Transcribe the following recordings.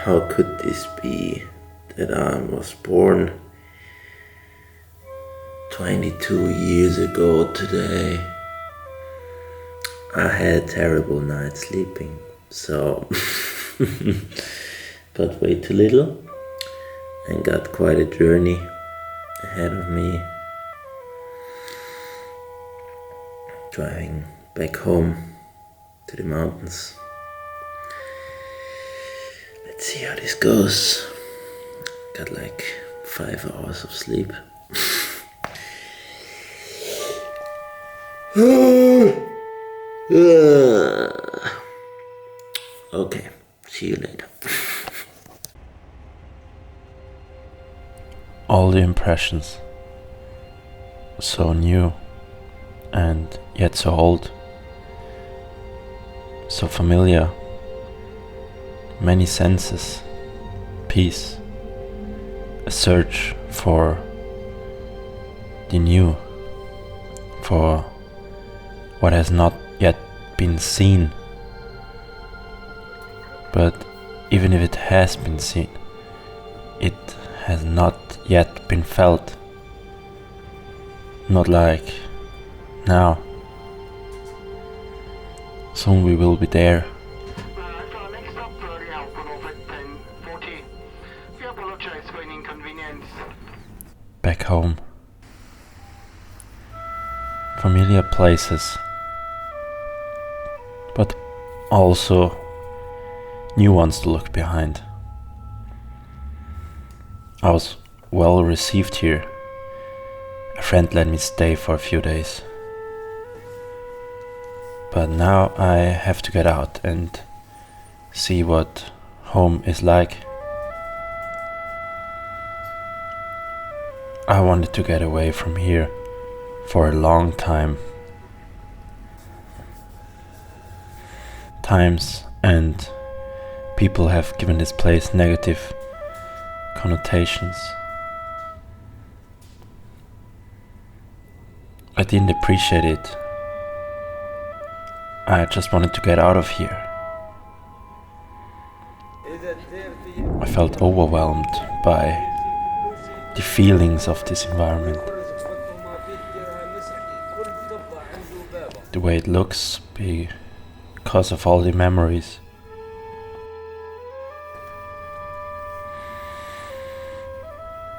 How could this be that I was born 22 years ago today? I had a terrible night sleeping, so but way too little and got quite a journey ahead of me. Driving back home to the mountains. Let's see how this goes. Got like 5 hours of sleep. Okay, see you later. All the impressions, so new and yet so old, so familiar, many senses, peace, a search for the new, for what has not yet been seen. But even if it has been seen, it has not yet been felt. Not like now. Soon we will be there. Next stop, Real at 10:40. We apologize for any inconvenience. Back home. Familiar places, but also new ones to look behind. I was well received here. A friend let me stay for a few days. But now I have to get out and see what home is like. I wanted to get away from here for a long time. Times and people have given this place negative connotations. I didn't appreciate it. I just wanted to get out of here. I felt overwhelmed by the feelings of this environment. The way it looks because of all the memories.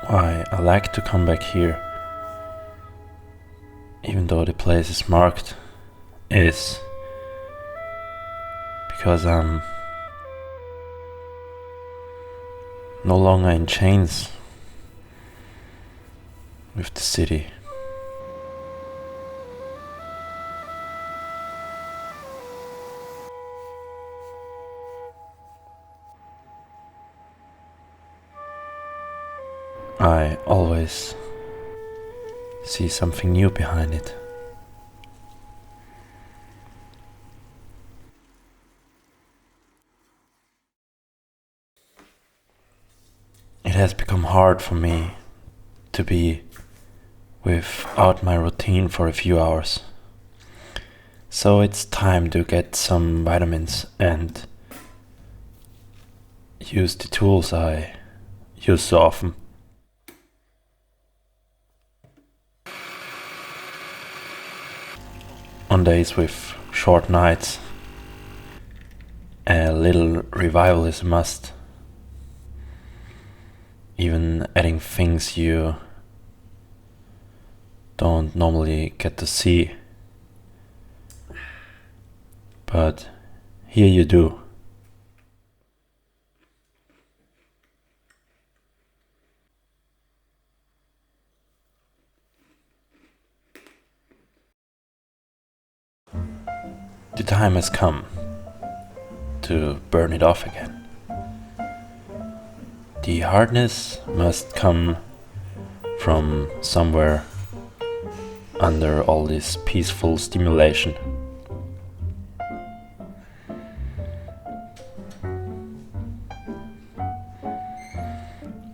Why I like to come back here, even though the place is marked, is because I'm no longer in chains with the city. I always see something new behind it. It has become hard for me to be without my routine for a few hours. So it's time to get some vitamins and use the tools I use so often. On days with short nights, a little revival is a must. Even adding things you don't normally get to see. But here you do. The time has come to burn it off again. The hardness must come from somewhere under all this peaceful stimulation.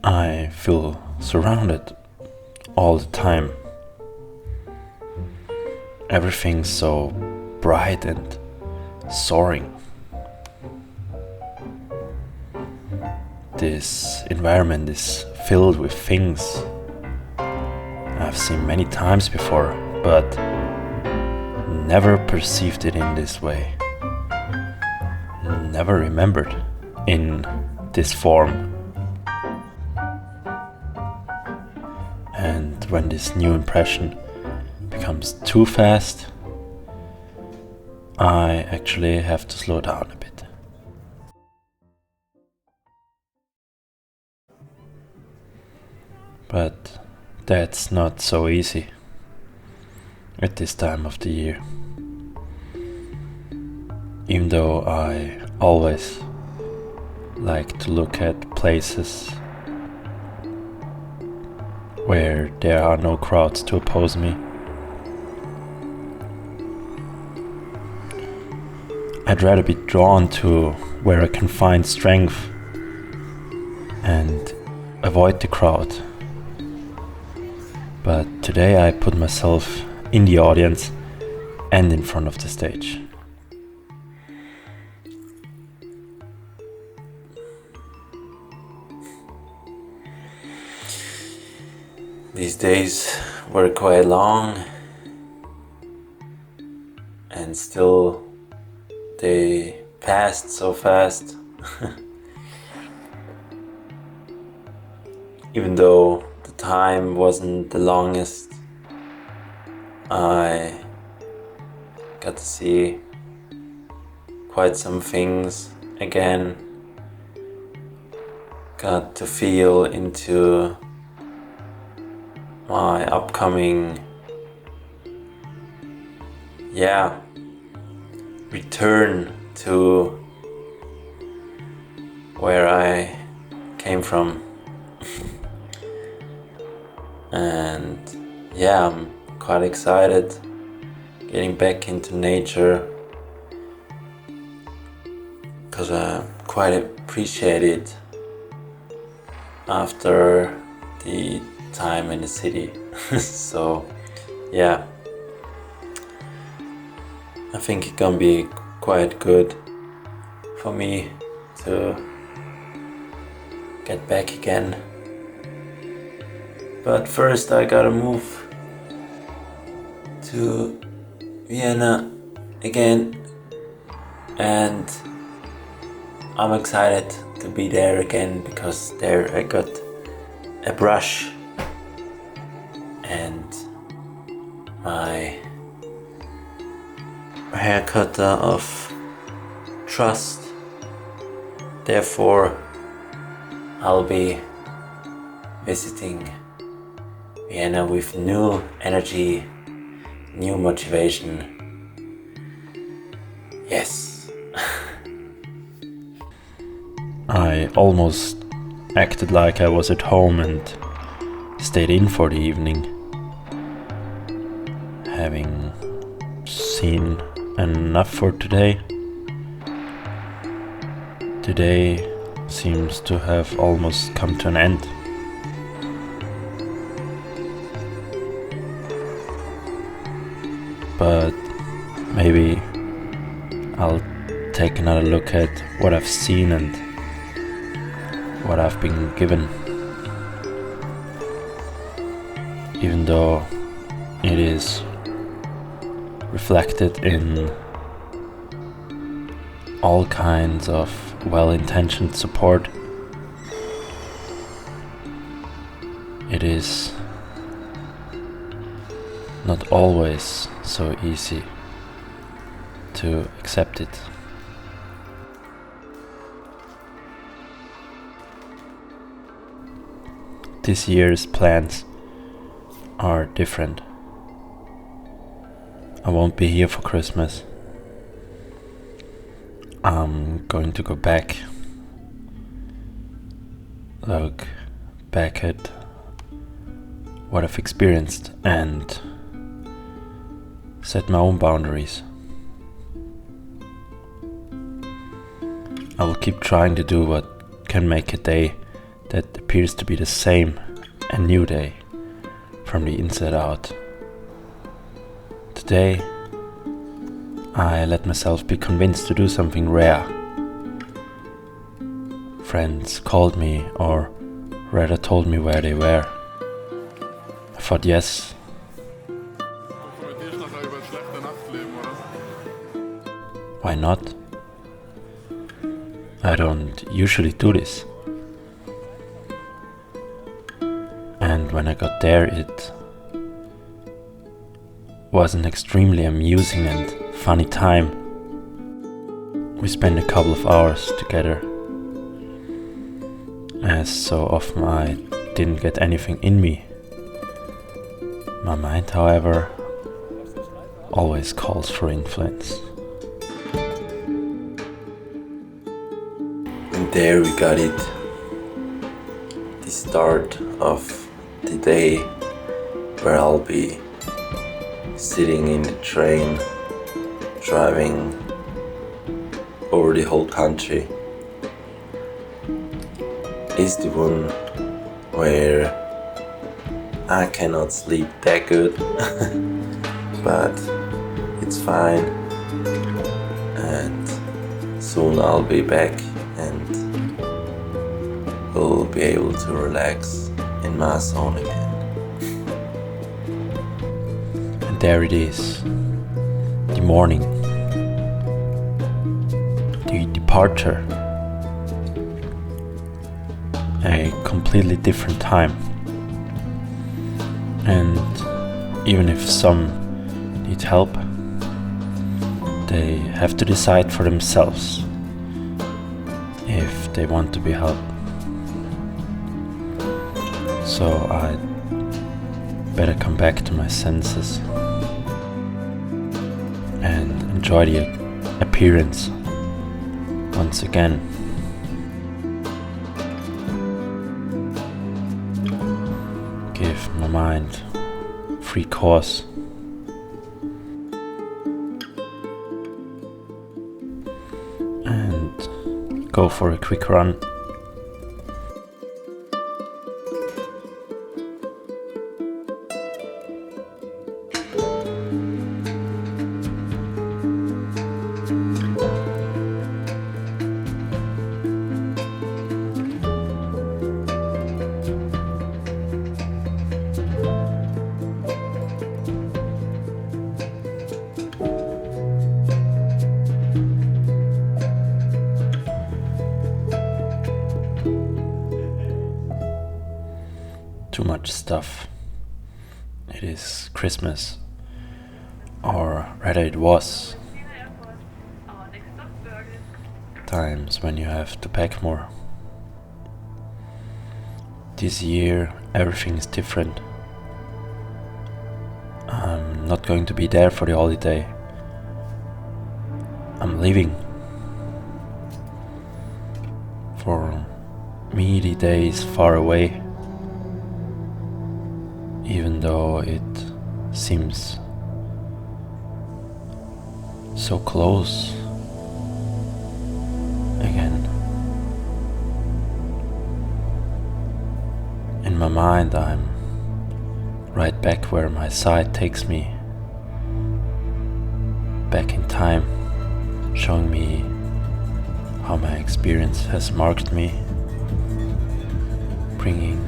I feel surrounded all the time. Everything's so bright and soaring. this environment is filled with things I've seen many times before, but never perceived it in this way. Never remembered in this form. And when this new impression becomes too fast, I actually have to slow down a bit. But that's not so easy at this time of the year. Even though I always like to look at places where there are no crowds to oppose me, I'd rather be drawn to where I can find strength and avoid the crowd. But today I put myself in the audience and in front of the stage. These days were quite long, and still they passed so fast. Even though the time wasn't the longest, I got to see quite some things again, got to feel into my upcoming return to where I came from. And I'm quite excited getting back into nature, because I quite appreciate it after the time in the city. So I think it's gonna be quite good for me to get back again. But first I gotta move to Vienna again, and I'm excited to be there again, because there I got a brush and my haircut of trust. Therefore, I'll be visiting Vienna with new energy, new motivation. Yes. I almost acted like I was at home and stayed in for the evening, having seen enough for today. Today seems to have almost come to an end. But maybe I'll take another look at what I've seen and what I've been given. Even though it is reflected in all kinds of well-intentioned support, it is not always so easy to accept it. This year's plans are different. I won't be here for Christmas. I'm going to go back, look back at what I've experienced and set my own boundaries. I will keep trying to do what can make a day that appears to be the same a new day from the inside out. Today, I let myself be convinced to do something rare friends called me, or rather told me where they were. I thought yes. Why not? I don't usually do this. And when I got there, it was an extremely amusing and funny time. We spent a couple of hours together. As so often I didn't get anything in me. My mind, however, always calls for influence. And there we got it. The start of the day where I'll be sitting in the train, driving over the whole country. Is the one where I cannot sleep that good, but it's fine, and soon I'll be back and will be able to relax in my zone again. And there it is, the morning, the departure, a completely different time. And even if some need help, they have to decide for themselves if they want to be helped. So I better come back to my senses and enjoy the appearance once again. Give my mind free course. And go for a quick run. Too much stuff. It is Christmas, or rather it was times when you have to pack more. This year everything is different. I'm not going to be there for the holiday. I'm leaving. For me the day is far away, even though it seems so close again. In my mind I'm right back where my sight takes me, back in time, showing me how my experience has marked me, bringing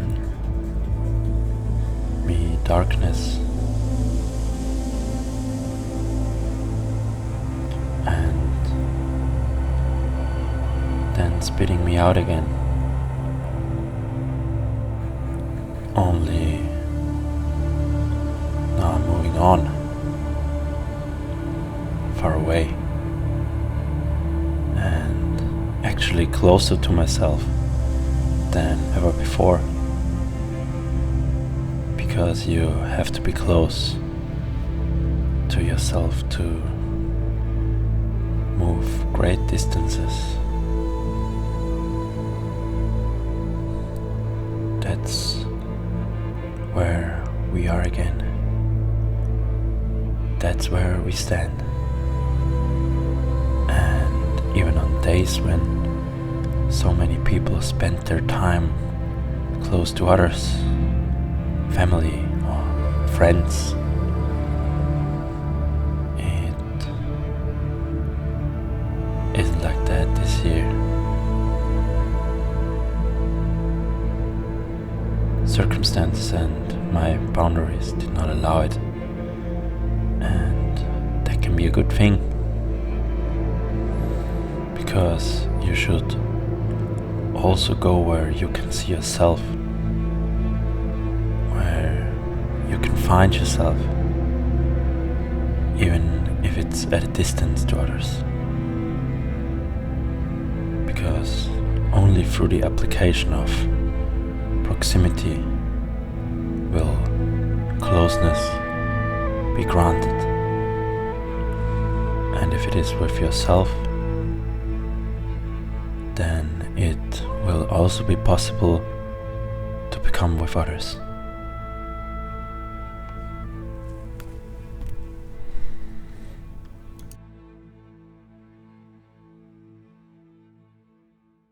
me darkness, and then spitting me out again. Only now I'm moving on, far away, and actually closer to myself than ever before. Because you have to be close to yourself to move great distances. That's where we are again. That's where we stand. And even on days when so many people spend their time close to others, family or friends, it isn't like that this year. circumstances and my boundaries did not allow it. And that can be a good thing, because you should also go where you can see yourself, where you can find yourself, even if it's at a distance to others. Because only through the application of proximity will closeness be granted. And if it is with yourself, then it will also be possible to become with others.